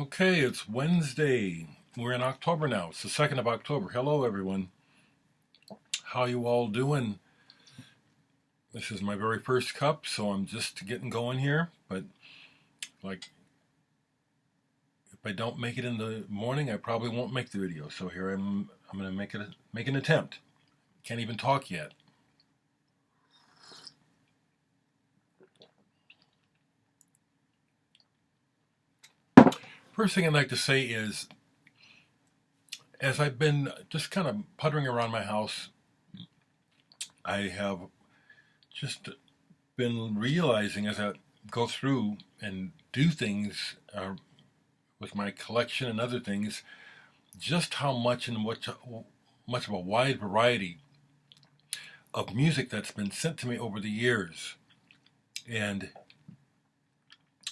Okay, it's Wednesday. We're in October now. It's the 2nd of October. Hello, everyone. How you all doing? This is my very first cup, so I'm just getting going here. But like, if I don't make it in the morning, I probably won't make the video. So here I'm going to make an attempt. Can't even talk yet. First thing I'd like to say is, as I've been just kind of puttering around my house, I have just been realizing as I go through and do things with my collection and other things, just how much and much of a wide variety of music that's been sent to me over the years. And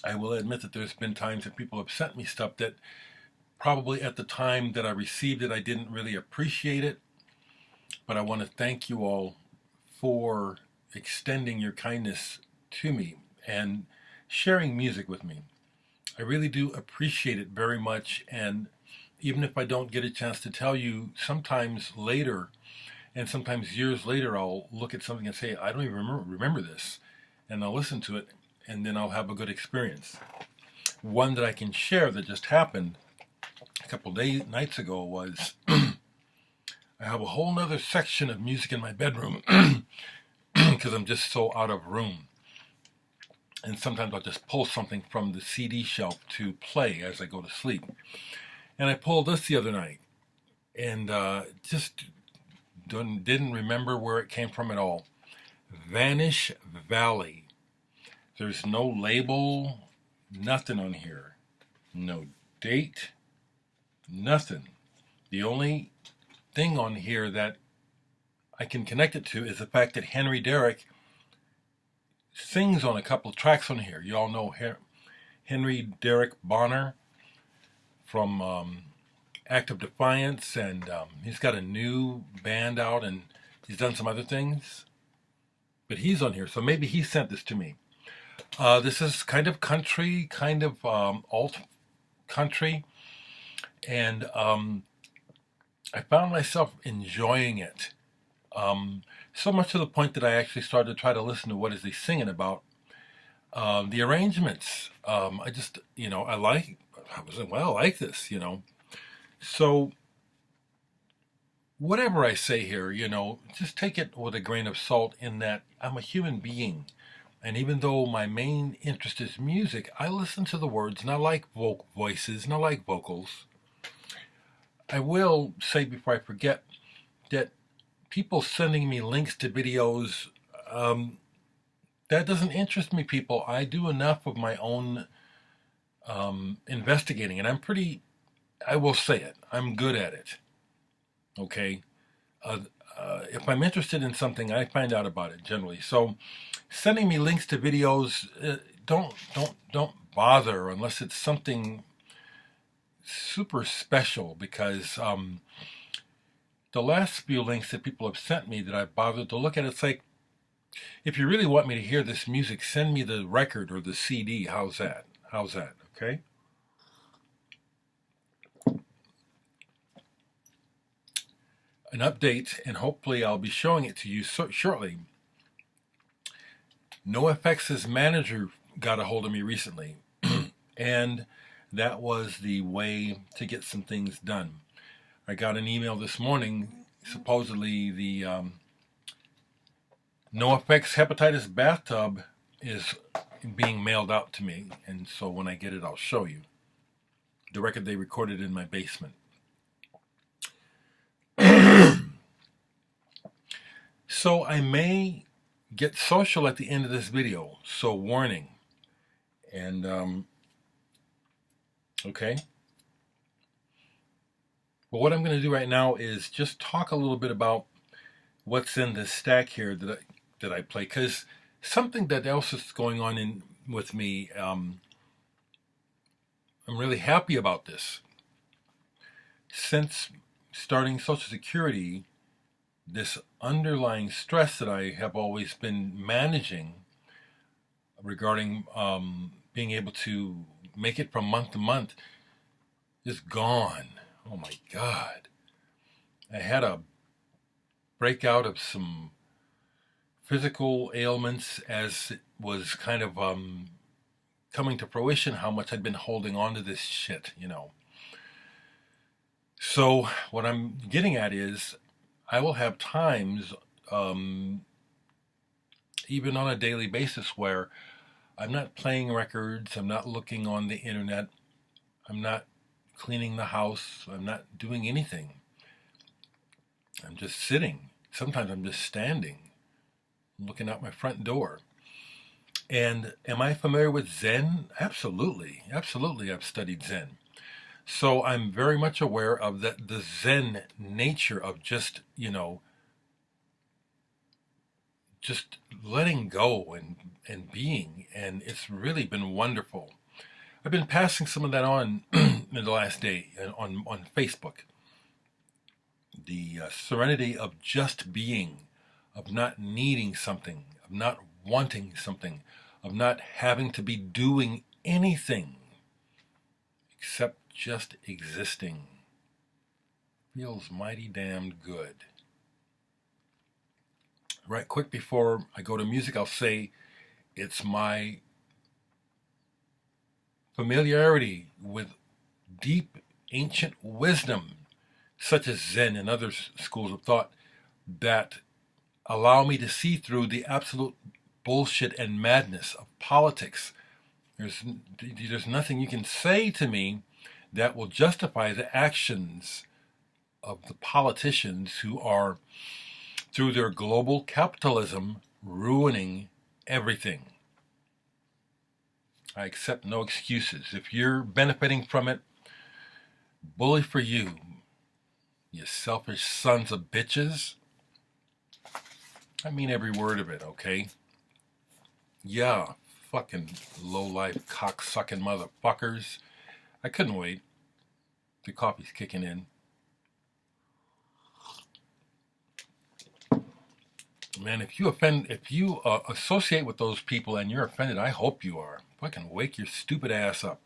I will admit that there's been times that people have sent me stuff that probably at the time that I received it, I didn't really appreciate it. But I want to thank you all for extending your kindness to me and sharing music with me. I really do appreciate it very much. And even if I don't get a chance to tell you, sometimes later, and sometimes years later, I'll look at something and say, I don't even remember this. And I'll listen to it, and then I'll have a good experience. One that I can share that just happened a couple nights ago was I have a whole nother section of music in my bedroom because I'm just so out of room. And sometimes I'll just pull something from the CD shelf to play as I go to sleep. And I pulled this the other night and just didn't remember where it came from at all. Vanish the Valley. There's no label, nothing on here. No date, nothing. The only thing on here that I can connect it to is the fact that Dereck sings on a couple of tracks on here. You all know Henry Dereck Bonner from Act of Defiance, and he's got a new band out, and he's done some other things. But he's on here, so maybe he sent this to me. This is kind of country, kind of alt country, and I found myself enjoying it. So much to the point that I actually started to try to listen to what is he singing about. The arrangements, I just, I like this, So whatever I say here, just take it with a grain of salt in that I'm a human being. And even though my main interest is music, I listen to the words and I like voices and I like vocals. I will say before I forget that people sending me links to videos, that doesn't interest me, people. I do enough of my own investigating, and I will say it, I'm good at it. Okay? If I'm interested in something, I find out about it generally. So sending me links to videos, don't bother unless it's something super special, because the last few links that people have sent me that I've bothered to look at, it's like, if you really want me to hear this music, send me the record or the CD. How's that? Okay? An update, and hopefully I'll be showing it to you shortly. NoFX's manager got a hold of me recently, and that was the way to get some things done. I got an email this morning, supposedly the NoFX hepatitis bathtub is being mailed out to me, and so when I get it, I'll show you. The record they recorded in my basement. So I may get social at the end of this video, so warning. And, okay. But what I'm going to do right now is just talk a little bit about what's in this stack here that I play, because something that else is going on with me, I'm really happy about this. Since starting Social Security, this underlying stress that I have always been managing regarding being able to make it from month to month just gone. Oh my God. I had a breakout of some physical ailments as it was kind of coming to fruition how much I'd been holding on to this shit, you know. So what I'm getting at is I will have times, even on a daily basis, where I'm not playing records, I'm not looking on the internet, I'm not cleaning the house, I'm not doing anything. I'm just sitting. Sometimes I'm just standing, looking out my front door. And am I familiar with Zen? Absolutely. Absolutely, I've studied Zen. So I'm very much aware of the Zen nature of just, you know, just letting go and being. And it's really been wonderful. I've been passing some of that on in the last day on Facebook. The serenity of just being, of not needing something, of not wanting something, of not having to be doing anything except just existing. Feels mighty damned good. Right, quick before I go to music, I'll say it's my familiarity with deep ancient wisdom, such as Zen and other schools of thought, that allow me to see through the absolute bullshit and madness of politics. There's nothing you can say to me that will justify the actions of the politicians who are, through their global capitalism, ruining everything. I accept no excuses. If you're benefiting from it, bully for you, you selfish sons of bitches. I mean every word of it, okay? Yeah, fucking low-life, cock-sucking motherfuckers. I couldn't wait. The coffee's kicking in. Man, if you associate with those people and you're offended, I hope you are. Fucking wake your stupid ass up.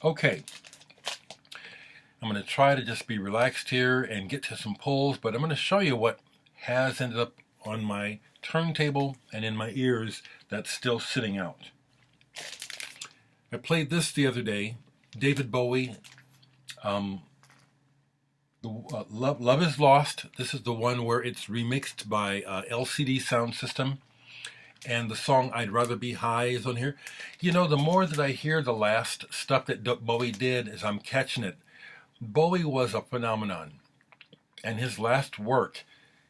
Okay. I'm going to try to just be relaxed here and get to some pulls, but I'm going to show you what has ended up on my turntable and in my ears that's still sitting out. I played this the other day, David Bowie, Love is Lost. This is the one where it's remixed by LCD Sound System, and the song I'd Rather Be High is on here. You know, the more that I hear the last stuff that Bowie did, as I'm catching it, Bowie was a phenomenon, and his last work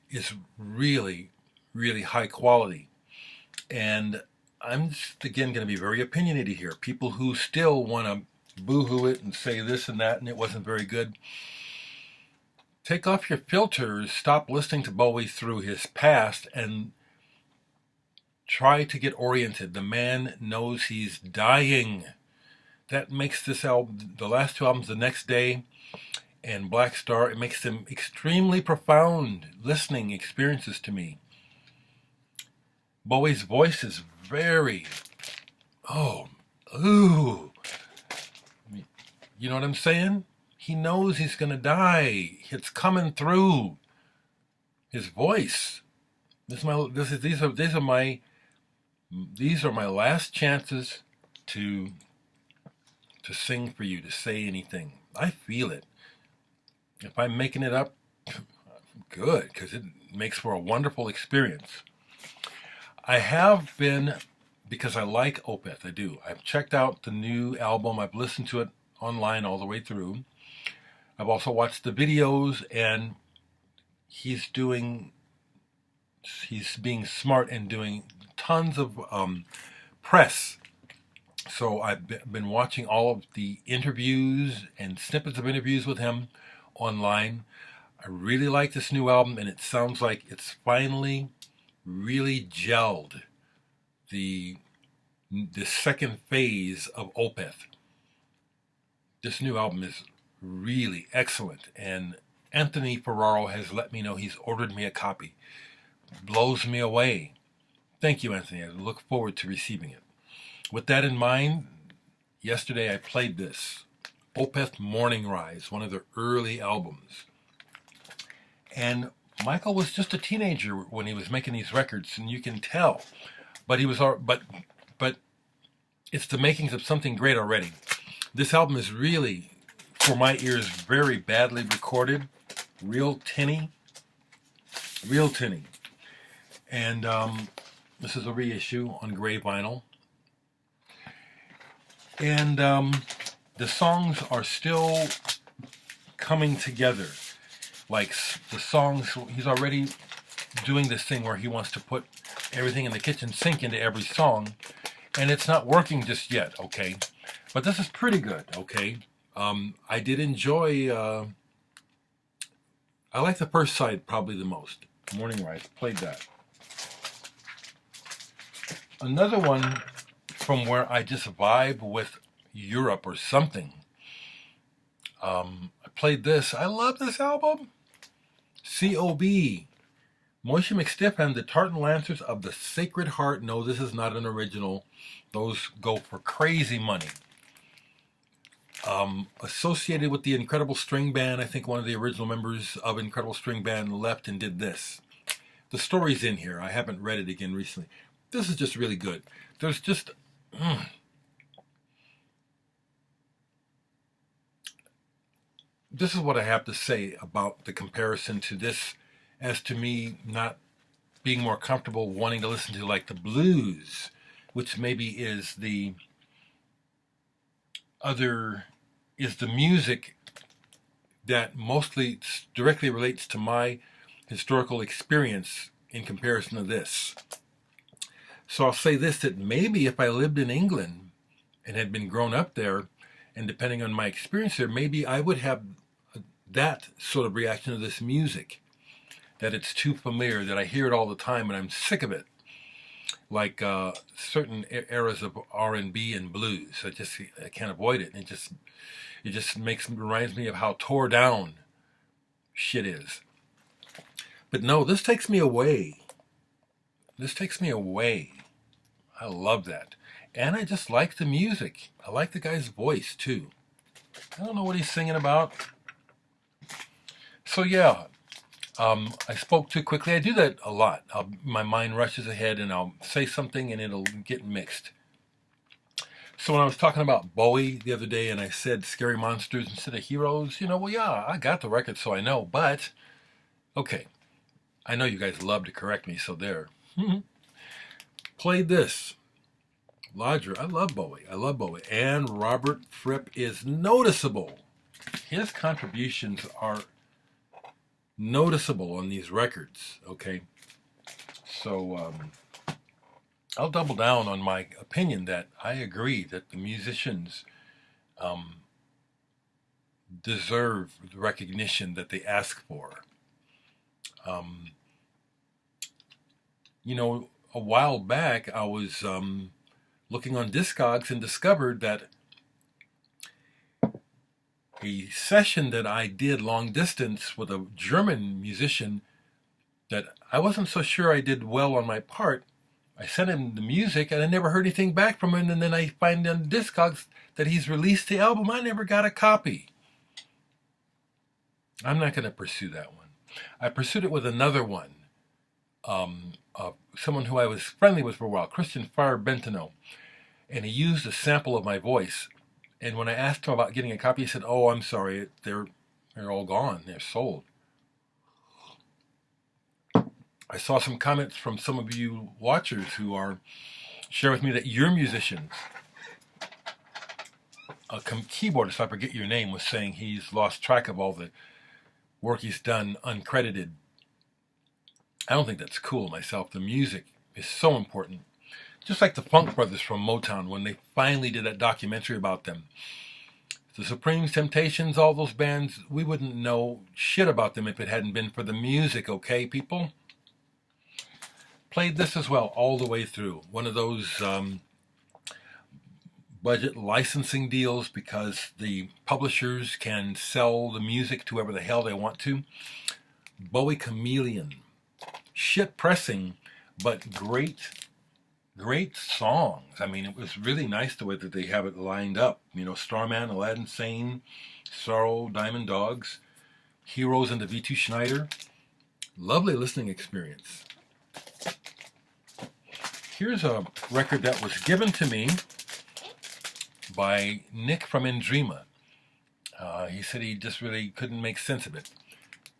is really, really high quality. And I'm just, again, going to be very opinionated here. People who still want to boo-hoo it and say this and that and it wasn't very good. Take off your filters, stop listening to Bowie through his past, and try to get oriented. The man knows he's dying. That makes this album, the last two albums, The Next Day and Black Star, it makes them extremely profound listening experiences to me. Bowie's voice is very, you know what I'm saying? He knows he's going to die. It's coming through his voice. These are my last chances to sing for you, to say anything. I feel it. If I'm making it up, good, because it makes for a wonderful experience. I have been, because I like Opeth, I do. I've checked out the new album. I've listened to it online all the way through. I've also watched the videos, and he's being smart and doing tons of press. So I've been watching all of the interviews and snippets of interviews with him online. I really like this new album, and it sounds like it's finally really gelled the second phase of Opeth. This new album is really excellent, and Anthony Ferraro has let me know he's ordered me a copy. Blows me away. Thank you, Anthony. I look forward to receiving it. With that in mind, yesterday I played this, Opeth Morning Rise, one of their early albums. And Michael was just a teenager when he was making these records, and you can tell. But he was, but it's the makings of something great already. This album is really, for my ears, very badly recorded, real tinny. And this is a reissue on gray vinyl. And the songs are still coming together. Like the songs, he's already doing this thing where he wants to put everything in the kitchen sink into every song, and it's not working just yet, okay? But this is pretty good, okay? I did enjoy, I like the first side probably the most. Morning Rise, played that. Another one from where I just vibe with Europe or something. I played this. I love this album. C.O.B. Moishe McStiff and the Tartan Lancers of the Sacred Heart. No, this is not an original. Those go for crazy money. Associated with the Incredible String Band, I think one of the original members of Incredible String Band left and did this. The story's in here. I haven't read it again recently. This is just really good. There's just... This is what I have to say about the comparison to this, as to me not being more comfortable wanting to listen to like the blues, which maybe is the music that mostly directly relates to my historical experience in comparison to this. So I'll say this, that maybe if I lived in England and had been grown up there, and depending on my experience there, maybe I would have that sort of reaction to this music, that it's too familiar, that I hear it all the time and I'm sick of it. Like certain eras of R&B and blues, I can't avoid it. It just reminds me of how tore down shit is. But no, this takes me away. I love that. And I just like the music. I like the guy's voice too. I don't know what he's singing about. So yeah, I spoke too quickly. I do that a lot. My mind rushes ahead and I'll say something and it'll get mixed. So when I was talking about Bowie the other day and I said Scary Monsters instead of Heroes, well, yeah, I got the record, so I know. But, okay, I know you guys love to correct me, so there. Played this. Lodger, I love Bowie. And Robert Fripp is noticeable. His contributions are noticeable on these records, okay? So I'll double down on my opinion that I agree that the musicians deserve the recognition that they ask for. A while back I was looking on Discogs and discovered that a session that I did long distance with a German musician that I wasn't so sure I did well on my part. I sent him the music and I never heard anything back from him, and then I find on Discogs that he's released the album. I never got a copy. I'm not going to pursue that one. I pursued it with another one. Someone who I was friendly with for a while, Christian Fire Bentino, and he used a sample of my voice. And when I asked him about getting a copy, he said, "Oh, I'm sorry, they're all gone. They're sold." I saw some comments from some of you watchers who share with me that you're musicians. A keyboardist, I forget your name, was saying he's lost track of all the work he's done uncredited. I don't think that's cool myself. The music is so important. Just like the Funk Brothers from Motown, when they finally did that documentary about them. The Supremes, Temptations, all those bands, we wouldn't know shit about them if it hadn't been for the music, okay, people? Played this as well, all the way through. One of those budget licensing deals because the publishers can sell the music to whoever the hell they want to. Bowie Chameleon. Shit pressing, but great great songs. I mean, it was really nice the way that they have it lined up. You know, Starman, Aladdin Sane, Sorrow, Diamond Dogs, Heroes and the V2 Schneider. Lovely listening experience. Here's a record that was given to me by Nick from Indrima. He said he just really couldn't make sense of it.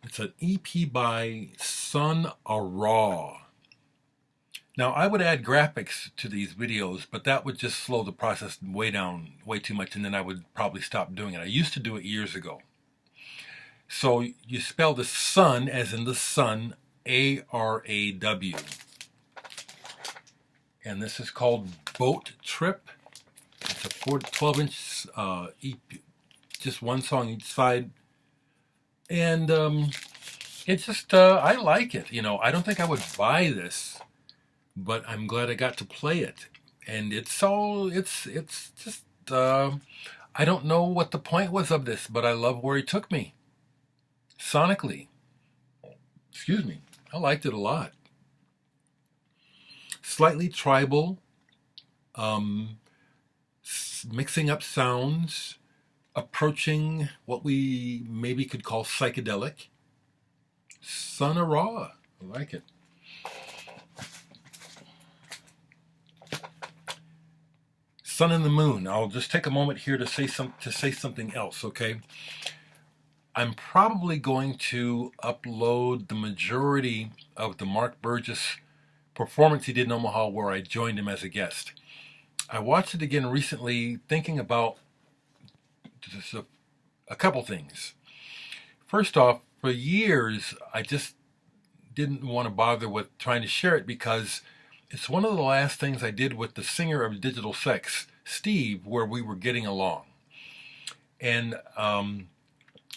It's an EP by Sun Ra. Now, I would add graphics to these videos, but that would just slow the process way down, way too much, and then I would probably stop doing it. I used to do it years ago. So you spell the sun as in the sun, A-R-A-W. And this is called Boat Trip. It's a 12-inch EP, just one song each side. And it's just, I like it. You know, I don't think I would buy this, but I'm glad I got to play it. And it's just, I don't know what the point was of this, but I love where he took me. Sonically. Excuse me. I liked it a lot. Slightly tribal, mixing up sounds, approaching what we maybe could call psychedelic. Sun Ra. I like it. Sun and the Moon. I'll just take a moment here to say something else, okay? I'm probably going to upload the majority of the Mark Burgess performance he did in Omaha where I joined him as a guest. I watched it again recently thinking about just a couple things. First off, for years, I just didn't want to bother with trying to share it because it's one of the last things I did with the singer of Digital Sex, Steve, where we were getting along. And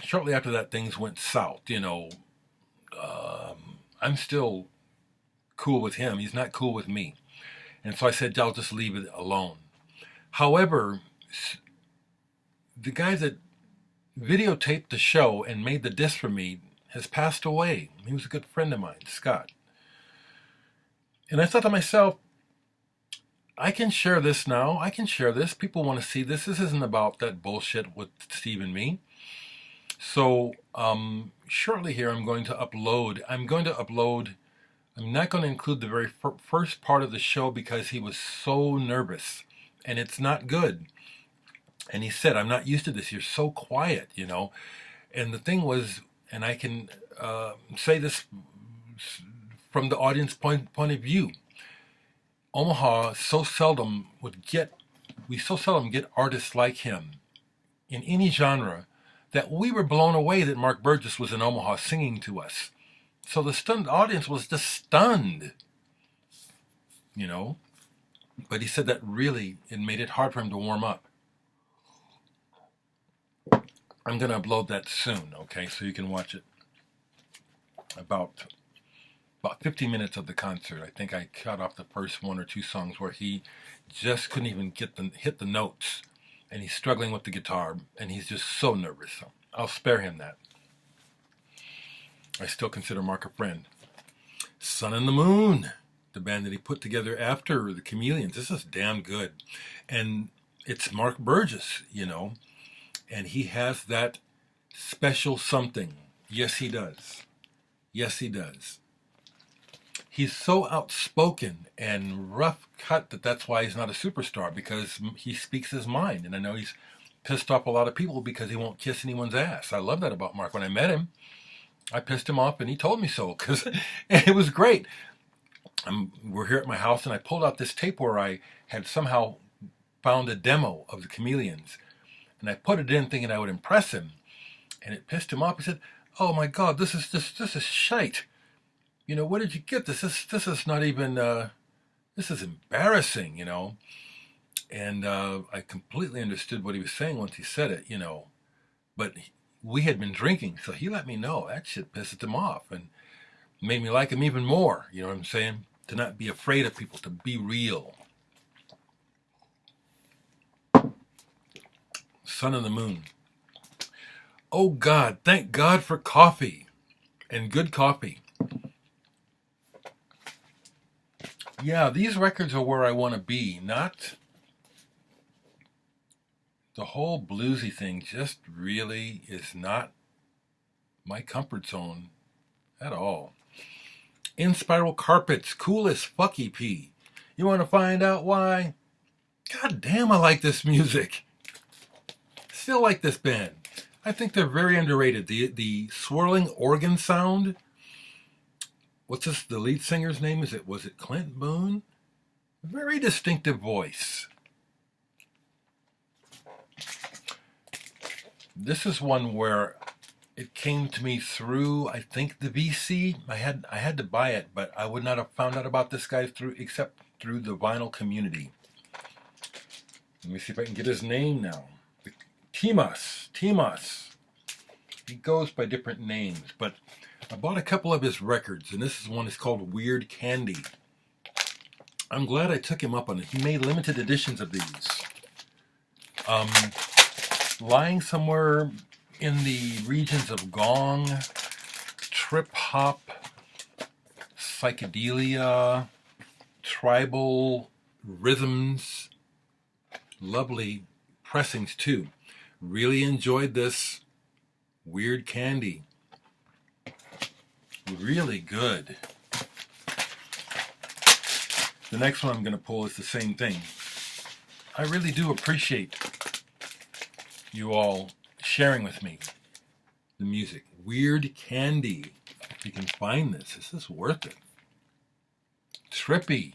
shortly after that, things went south. You know, I'm still cool with him. He's not cool with me. And so I said, I'll just leave it alone. However, the guy that videotaped the show and made the disc for me has passed away. He was a good friend of mine, Scott. And I thought to myself, I can share this now. I can share this. People want to see this. This isn't about that bullshit with Steve and me. So shortly here, I'm going to upload. I'm not going to include the very first part of the show because he was so nervous. And it's not good. And he said, I'm not used to this. You're so quiet, you know. And the thing was, and I can say this from the audience point of view, Omaha we so seldom get artists like him in any genre that we were blown away that Mark Burgess was in Omaha singing to us. So the stunned audience was just stunned, you know. But he said that really, it made it hard for him to warm up. I'm going to upload that soon, okay, so you can watch it. About 50 minutes of the concert. I think I cut off the first one or two songs where he just couldn't even hit the notes. And he's struggling with the guitar, and he's just so nervous. So I'll spare him that. I still consider Mark a friend. Sun and the Moon, the band that he put together after the Chameleons. This is damn good. And it's Mark Burgess, you know. And he has that special something. Yes, he does. Yes, he does. He's so outspoken and rough cut that's why he's not a superstar, because he speaks his mind. And I know he's pissed off a lot of people because he won't kiss anyone's ass. I love that about Mark. When I met him, I pissed him off and he told me so, because it was great. We're here at my house and I pulled out this tape where I had somehow found a demo of the Chameleons. And I put it in thinking I would impress him. And it pissed him off. He said, oh my God, this is shite. You know, where did you get this? This is not even, this is embarrassing, you know. And I completely understood what he was saying once he said it, you know. But we had been drinking, so he let me know. That shit pissed him off and made me like him even more, you know what I'm saying? To not be afraid of people, to be real. Sun and the Moon. Oh God, thank God for coffee and good coffee. Yeah, these records are where I want to be. Not the whole bluesy thing, just really is not my comfort zone at all. Inspiral Carpets, cool as fuck EP. You want to find out why? God damn, I like this music. Still like this band. I think they're very underrated. The swirling organ sound. What's this? The lead singer's name? Was it Clint Boone? Very distinctive voice. This is one where it came to me through, I think, the VC. I had to buy it, but I would not have found out about this guy except through the vinyl community. Let me see if I can get his name now. Timas. He goes by different names, but I bought a couple of his records, and this is one that's called Weird Candy. I'm glad I took him up on it. He made limited editions of these. Lying somewhere in the regions of gong, trip hop, psychedelia, tribal rhythms, lovely pressings too. Really enjoyed this Weird Candy. Really good. The next one I'm going to pull is the same thing. I really do appreciate you all sharing with me the music. Weird Candy. If you can find this is worth it. Trippy.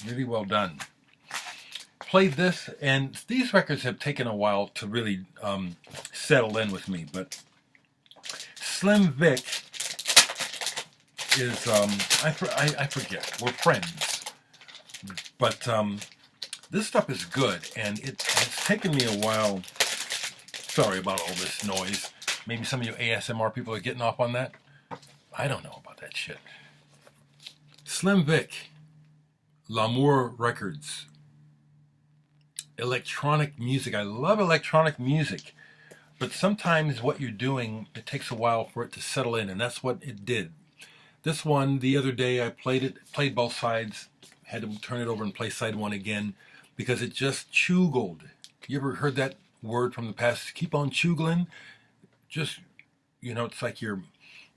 Really well done. Played this, and these records have taken a while to really settle in with me, but Slim Vick is, I forget, we're friends, but this stuff is good, and it's taken me a while. Sorry about all this noise. Maybe some of you ASMR people are getting off on that. I don't know about that shit. Slim Vick, L'Amour Records. Electronic music. I love electronic music, but sometimes what you're doing, it takes a while for it to settle in, and that's what it did. This one, the other day, I played both sides, had to turn it over and play side one again, because it just chugled. You ever heard that word from the past? Keep on chugling. Just, it's like you're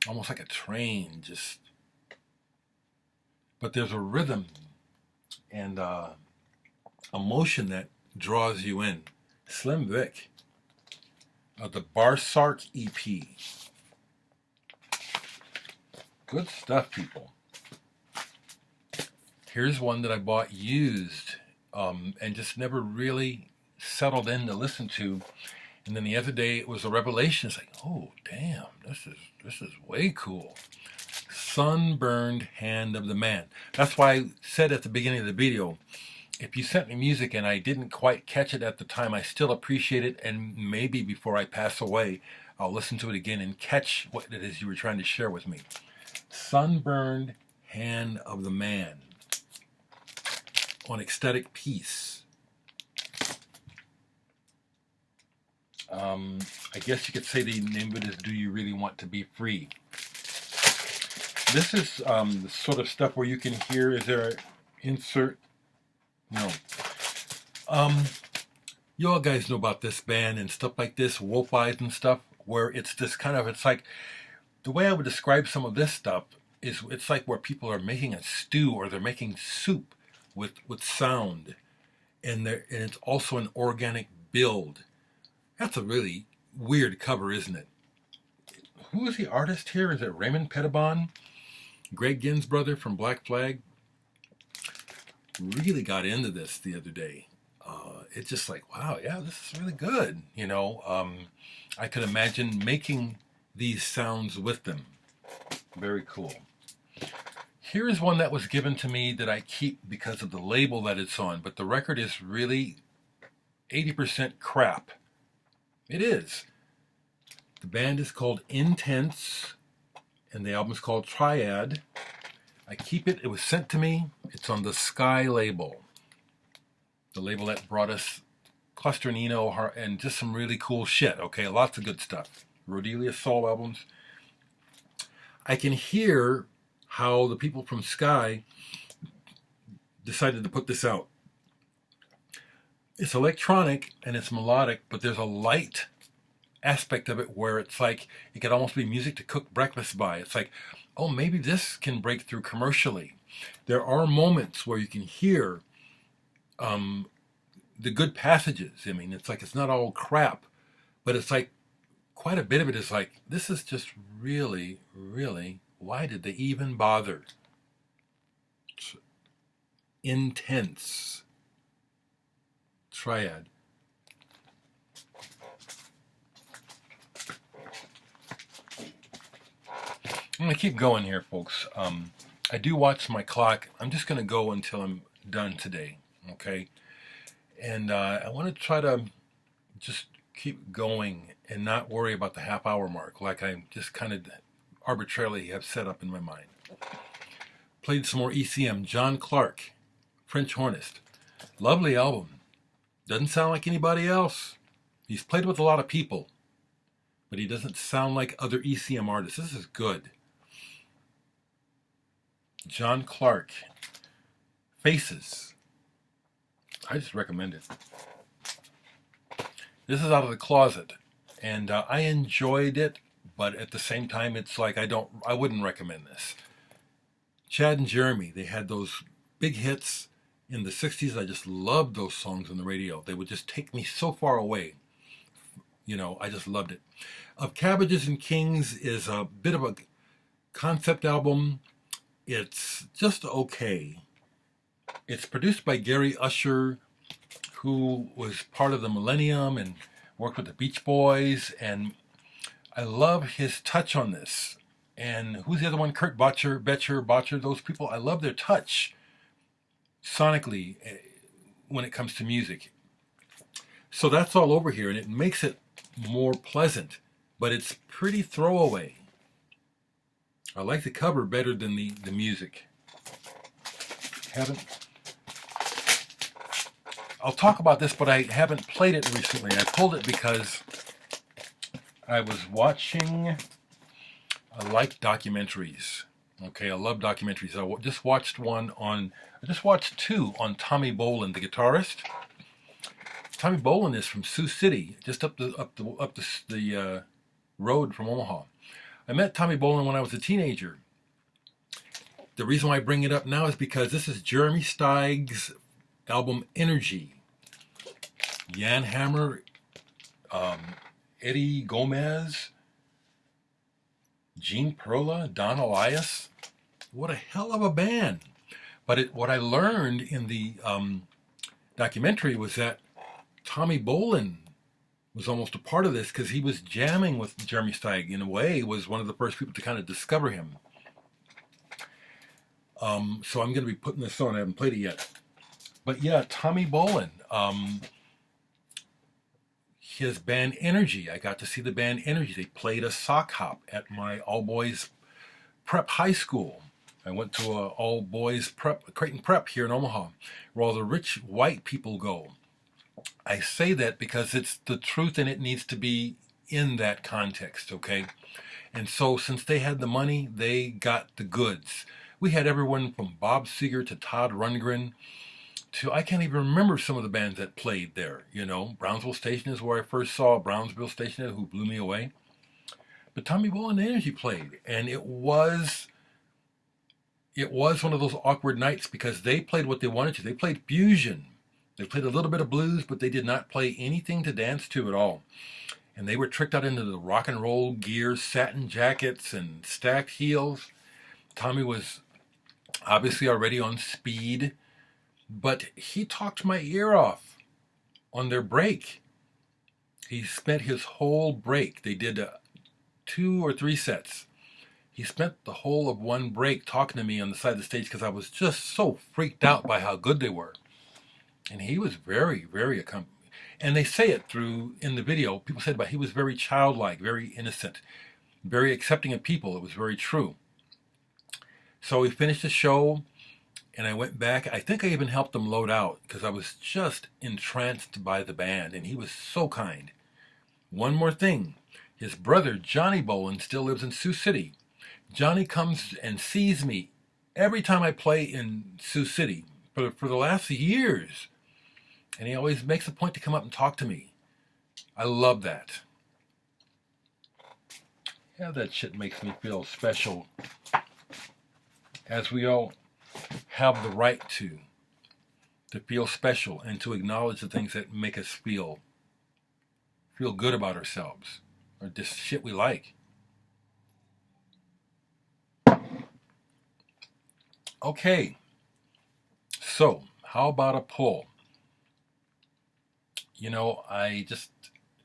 almost like a train, just. But there's a rhythm and emotion that draws you in. Slim Vick, the Barsark EP. Good stuff, people. Here's one that I bought used and just never really settled in to listen to. And then the other day it was a revelation. It's like, oh damn, this is way cool. Sunburned Hand of the Man. That's why I said at the beginning of the video, if you sent me music and I didn't quite catch it at the time, I still appreciate it, and maybe before I pass away, I'll listen to it again and catch what it is you were trying to share with me. Sunburned Hand of the Man on Ecstatic Peace. I guess you could say the name of it is Do You Really Want to Be Free? This is the sort of stuff where you can hear, is there an insert? No. You all guys know about this band and stuff like this, Wolf Eyes and stuff, where it's this kind of, it's like, the way I would describe some of this stuff is it's like where people are making a stew or they're making soup with sound. And it's also an organic build. That's a really weird cover, isn't it? Who is the artist here? Is it Raymond Pettibon? Greg Ginn's brother from Black Flag? Really got into this the other day. It's just like, wow, yeah, this is really good. I could imagine making these sounds with them. Very cool. Here is one that was given to me that I keep because of the label that it's on, but the record is really 80% crap. It is. The band is called Intense, and the album is called Triad. I keep it. It was sent to me. It's on the Sky label. The label that brought us Cluster and Eno and just some really cool shit. Okay, lots of good stuff. Rodelia solo albums. I can hear how the people from Sky, decided to put this out. It's electronic and it's melodic, but there's a light aspect of it where it's like it could almost be music to cook breakfast by. It's like, oh, maybe this can break through commercially. There are moments where you can hear the good passages. I mean, it's like it's not all crap, but it's like quite a bit of it is like, this is just really, really, why did they even bother? It's intense. Triad. I'm going to keep going here, folks. I do watch my clock. I'm just going to go until I'm done today, okay? And I want to try to just keep going and not worry about the half-hour mark like I just kind of arbitrarily have set up in my mind. Played some more ECM. John Clark, French hornist. Lovely album. Doesn't sound like anybody else. He's played with a lot of people, but he doesn't sound like other ECM artists. This is good. John Clark, Faces. I just recommend it. This is Out of the Closet, and I enjoyed it, but at the same time, it's like I wouldn't recommend this. Chad and Jeremy, they had those big hits in the 60s. I just loved those songs on the radio. They would just take me so far away. You know, I just loved it. Of Cabbages and Kings is a bit of a concept album. It's just okay. It's produced by Gary Usher, who was part of the Millennium and worked with the Beach Boys, and I love his touch on this. And who's the other one? Kurt Botcher, those people. I love their touch sonically when it comes to music. So that's all over here, and it makes it more pleasant, but it's pretty throwaway. I like the cover better than the music. I'll talk about this, but I haven't played it recently. I pulled it because I was watching, I like documentaries. Okay, I love documentaries. I just watched two on Tommy Bolin, the guitarist. Tommy Bolin is from Sioux City, just up the road from Omaha. I met Tommy Bolin when I was a teenager. The reason why I bring it up now is because this is Jeremy Steig's album Energy. Jan Hammer, Eddie Gomez, Gene Perla, Don Elias. What a hell of a band. But what I learned in the documentary was that Tommy Bolin was almost a part of this because he was jamming with Jeremy Steig. In a way, was one of the first people to kind of discover him. So I'm going to be putting this on. I haven't played it yet. But yeah, Tommy Bolin. His band Energy. I got to see the band Energy. They played a sock hop at my all-boys prep high school. I went to a all-boys prep, Creighton Prep here in Omaha, where all the rich white people go. I say that because it's the truth and it needs to be in that context, okay? And so since they had the money, they got the goods. We had everyone from Bob Seger to Todd Rundgren to, I can't even remember some of the bands that played there, you know. Brownsville Station is where I first saw Brownsville Station, who blew me away. But Tommy Bolin Energy played, and it was one of those awkward nights because they played what they wanted to. They played fusion. They played a little bit of blues, but they did not play anything to dance to at all. And they were tricked out into the rock and roll gear, satin jackets, and stacked heels. Tommy was obviously already on speed, but he talked my ear off on their break. He spent his whole break. They did 2 or 3 sets. He spent the whole of one break talking to me on the side of the stage because I was just so freaked out by how good they were. And he was very, very accomplished. And they say it in the video. People said about he was very childlike, very innocent, very accepting of people. It was very true. So we finished the show, and I went back. I think I even helped him load out because I was just entranced by the band, and he was so kind. One more thing. His brother, Johnny Bolin, still lives in Sioux City. Johnny comes and sees me every time I play in Sioux City, for the last years. And he always makes a point to come up and talk to me. I love that. Yeah, that shit makes me feel special. As we all have the right to feel special and to acknowledge the things that make us feel good about ourselves, or just shit we like. Okay, so how about a pull? You know, I'm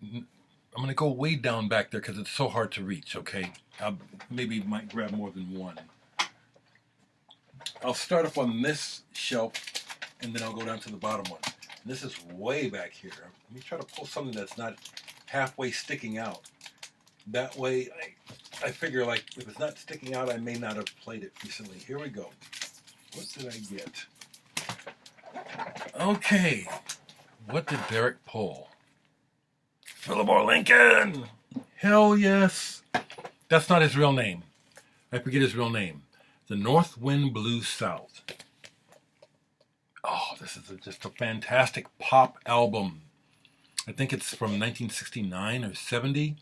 going to go way down back there because it's so hard to reach, okay? I maybe might grab more than one. I'll start up on this shelf, and then I'll go down to the bottom one. And this is way back here. Let me try to pull something that's not halfway sticking out. That way, I figure, like, if it's not sticking out, I may not have played it recently. Here we go. What did I get? Okay. What did Dereck pull? Fillmore Lincoln! Hell yes! That's not his real name. I forget his real name. The North Wind Blues South. Oh, this is just a fantastic pop album. I think it's from 1969 or 70.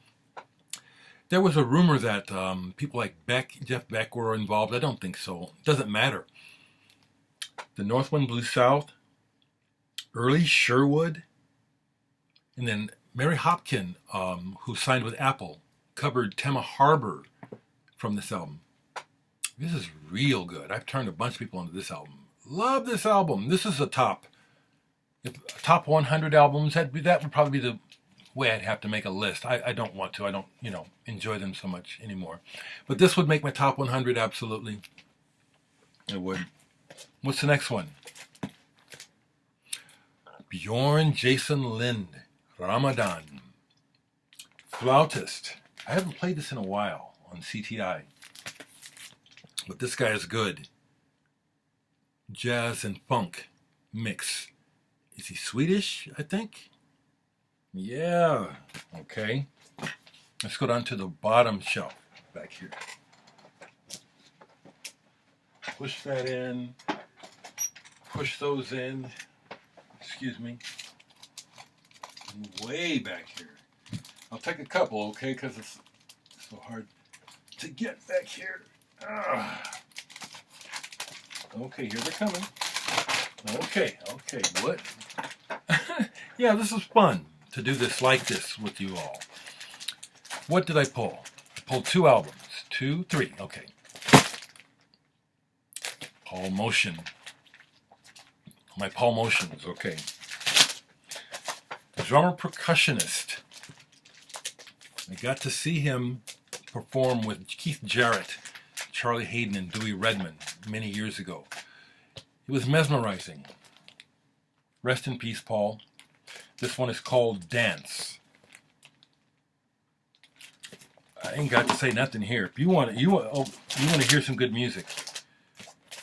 There was a rumor that people like Jeff Beck were involved. I don't think so. It doesn't matter. The North Wind Blues South, Early Sherwood, and then Mary Hopkin, who signed with Apple, covered Tema Harbor from this album. This is real good. I've turned a bunch of people onto this album. Love this album. This is a top 100 albums. That would probably be the way I'd have to make a list. I don't want to. I don't, enjoy them so much anymore. But this would make my top 100 absolutely. It would. What's the next one? Bjorn Jason Lind, Ramadan. Flautist. I haven't played this in a while on CTI. But this guy is good. Jazz and funk mix. Is he Swedish, I think? Yeah. Okay. Let's go down to the bottom shelf back here. Push that in. Push those in. Excuse me. And way back here. I'll take a couple, okay? Because it's so hard to get back here. Okay, here they're coming. Okay, what? Yeah, this is fun to do this like this with you all. What did I pull? I pulled 2 albums. 2, 3, okay. Paul Motion. My Paul Motions, okay. Drummer percussionist. I got to see him perform with Keith Jarrett, Charlie Hayden, and Dewey Redman many years ago. It was mesmerizing. Rest in peace, Paul. This one is called Dance. I ain't got to say nothing here. If you want to hear some good music,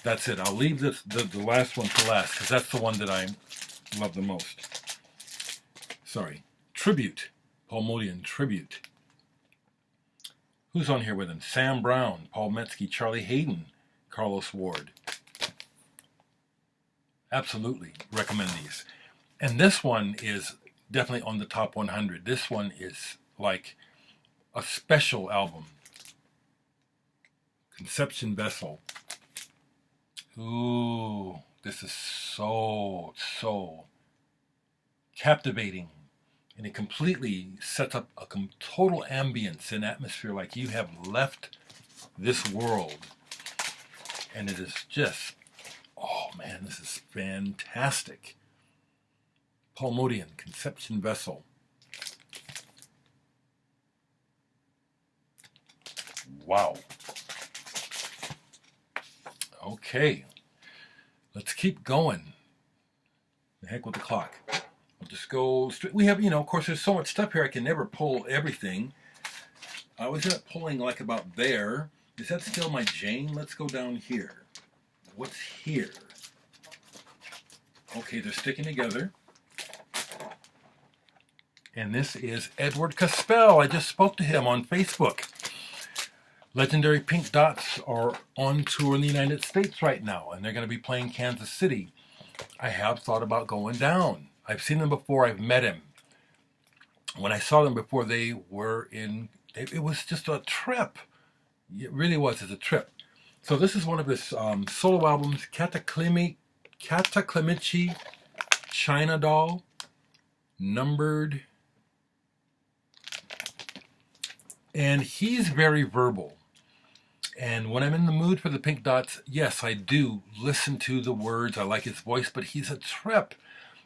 that's it. I'll leave the last one to last because that's the one that I love the most. Sorry. Tribute. Paul Motian Tribute. Who's on here with him? Sam Brown, Paul Metzke, Charlie Hayden, Carlos Ward. Absolutely recommend these. And this one is definitely on the top 100. This one is like a special album. Conception Vessel. Ooh, this is so captivating. And it completely sets up a total ambience and atmosphere like you have left this world. And it is just, oh man, this is fantastic. Paul Motian, Conception Vessel. Wow. Okay. Let's keep going. The heck with the clock. We'll just go straight. We have, of course, there's so much stuff here I can never pull everything. I always end up pulling like about there. Is that still my Jane? Let's go down here. What's here? Okay, they're sticking together. And this is Edward Caspell. I just spoke to him on Facebook. Legendary Pink Dots are on tour in the United States right now, and they're going to be playing Kansas City I have thought about going down. I've seen them before. I've met him. When I saw them before, they were in, it was just a trip. It really was. It's a trip. So this is one of his solo albums, Cataclysmici China Doll, numbered. And he's very verbal. And when I'm in the mood for the Pink Dots, yes, I do listen to the words. I like his voice, but he's a trip.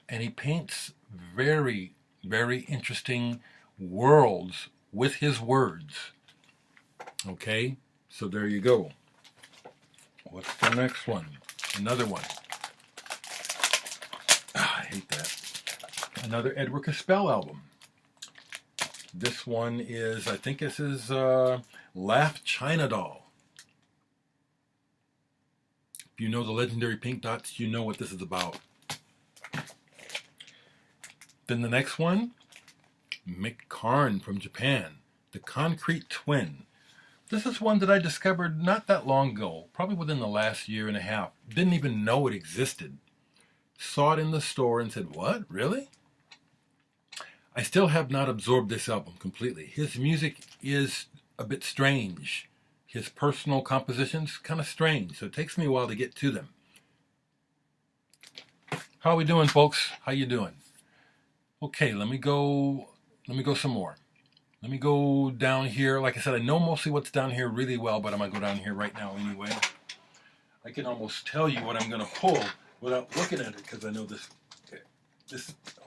And he paints very, very interesting worlds with his words. Okay, so there you go. What's the next one? Another one. I hate that. Another Edward Caspell album. This one is, I think this is Laugh China Doll. If you know the legendary Pink Dots, you know what this is about. Then the next one, Mick Karn from Japan, The Concrete Twin. This is one that I discovered not that long ago, probably within the last year and a half. Didn't even know it existed. Saw it in the store and said, what, really? I still have not absorbed this album completely. His music is a bit strange. His personal compositions, kind of strange, so it takes me a while to get to them. How are we doing, folks? How you doing? Okay, let me go some more. Let me go down here. Like I said, I know mostly what's down here really well, but I'm going to go down here right now anyway. I can almost tell you what I'm going to pull without looking at it, because I know this,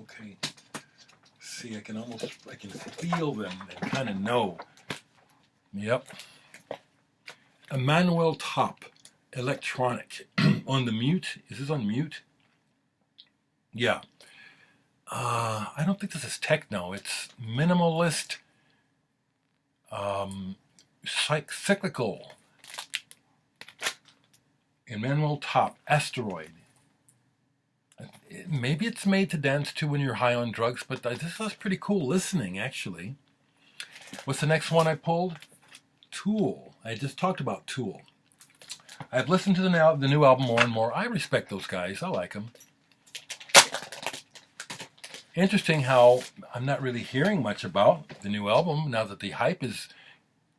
okay. See, I can feel them and kind of know. Yep. Emmanuel Top, Electronic. On the mute. Is this on mute? Yeah. I don't think this is techno. It's minimalist, cyclical. Emmanuel Top, Asteroid. Maybe it's made to dance to when you're high on drugs, but this was pretty cool listening, actually. What's the next one I pulled? Tool. I just talked about Tool. I've listened to the new album more and more. I respect those guys. I like them. Interesting how I'm not really hearing much about the new album now that the hype is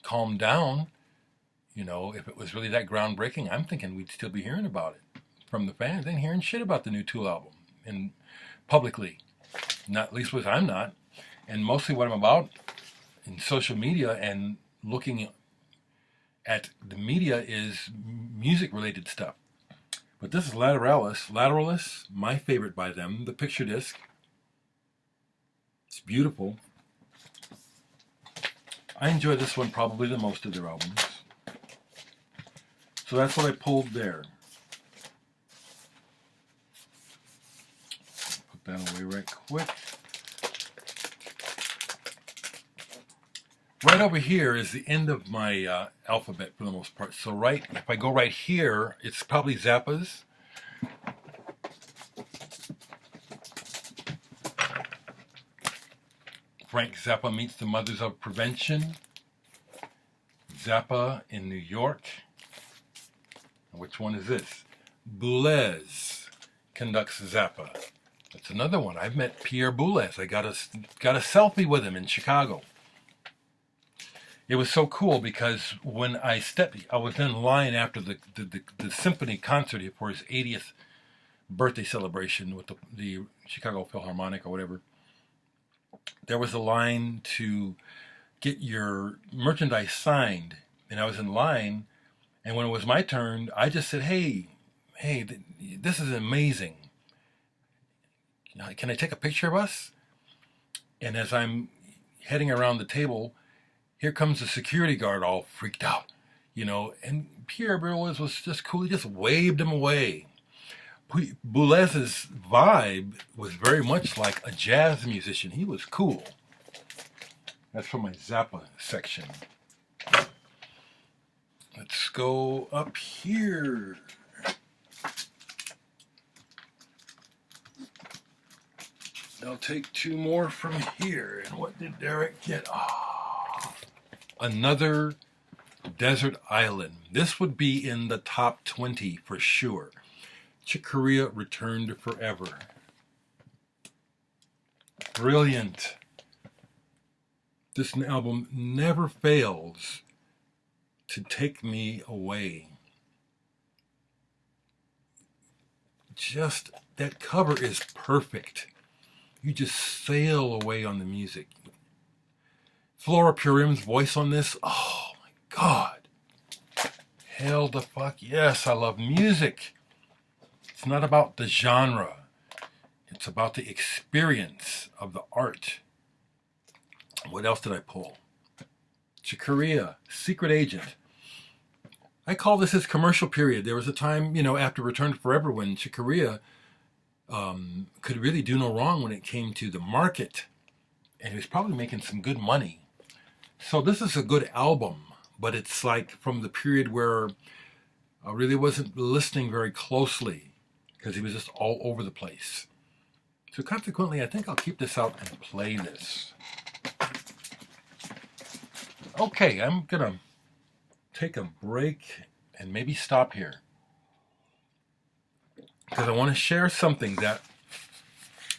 calmed down. You know, if it was really that groundbreaking, I'm thinking we'd still be hearing about it from the fans. They ain't hearing shit about the new Tool album and publicly. Not at least what I'm not. And mostly what I'm about in social media and looking at the media is music-related stuff. But this is Lateralis, my favorite by them, the picture disc. It's beautiful. I enjoy this one probably the most of their albums. So that's what I pulled there. Put that away right quick. Right over here is the end of my alphabet for the most part. So if I go right here, it's probably Zappa's. Frank Zappa meets the Mothers of Prevention. Zappa in New York. Which one is this? Boulez conducts Zappa. That's another one. I've met Pierre Boulez. I got a selfie with him in Chicago. It was so cool because when I was in line after the symphony concert for his 80th birthday celebration with the Chicago Philharmonic or whatever. There was a line to get your merchandise signed, and I was in line, and when it was my turn, I just said, hey, this is amazing. Can I take a picture of us? And as I'm heading around the table, here comes the security guard all freaked out, and Pierre Boulez was just cool. He just waved him away. Boulez's vibe was very much like a jazz musician. He was cool. That's from my Zappa section. Let's go up here. I'll take two more from here. And what did Dereck get? Another Desert Island. This would be in the top 20 for sure. Corea returned forever. Brilliant. This album never fails to take me away. Just that cover is perfect. You just sail away on the music. Flora Purim's voice on this, oh my God. Hell the fuck yes, I love music. It's not about the genre. It's about the experience of the art. What else did I pull? Corea, Secret Agent. I call this his commercial period. There was a time, after Return to Forever when Corea could really do no wrong when it came to the market. And he was probably making some good money. So this is a good album, but it's like from the period where I really wasn't listening very closely because he was just all over the place. So consequently, I think I'll keep this out and play this. Okay, I'm going to take a break and maybe stop here. Because I want to share something that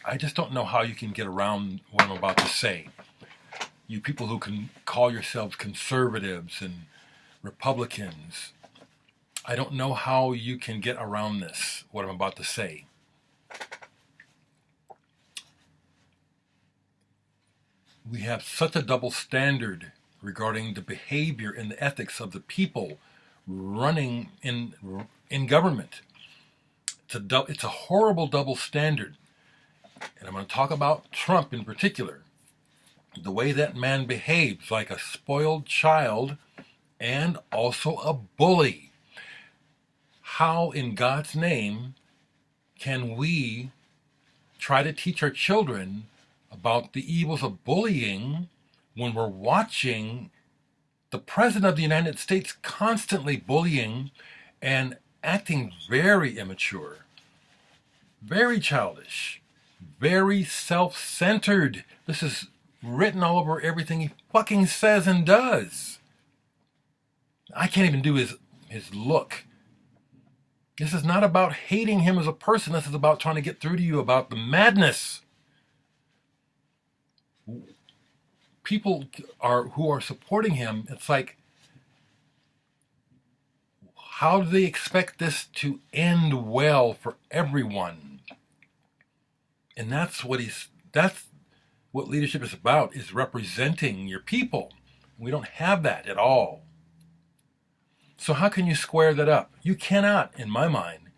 I just don't know how you can get around what I'm about to say. You people who can call yourselves conservatives and Republicans, I don't know how you can get around this, what I'm about to say. We have such a double standard regarding the behavior and the ethics of the people running in government. It's a horrible double standard. And I'm going to talk about Trump in particular. The way that man behaves like a spoiled child and also a bully. How in God's name can we try to teach our children about the evils of bullying when we're watching the President of the United States constantly bullying and acting very immature, very childish, very self-centered. This is written all over everything he fucking says and does. I can't even do his look. This is not about hating him as a person. This is about trying to get through to you about the madness. People who are supporting him, it's like, how do they expect this to end well for everyone? And that's what leadership is about, is representing your people. We don't have that at all. So how can you square that up? You cannot, in my mind,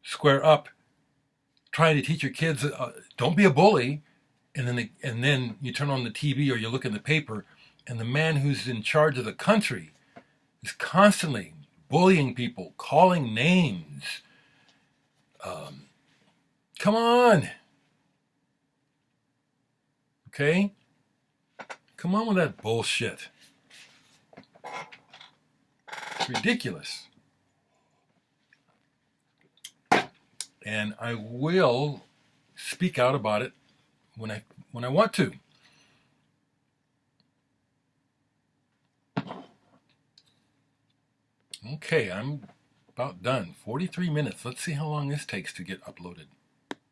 square up trying to teach your kids, don't be a bully, and then you turn on the TV or you look in the paper, and the man who's in charge of the country is constantly bullying people, calling names. Come on. Okay? Come on with that bullshit. It's ridiculous. And I will speak out about it when I want to. Okay, I'm about done. 43 minutes. Let's see how long this takes to get uploaded.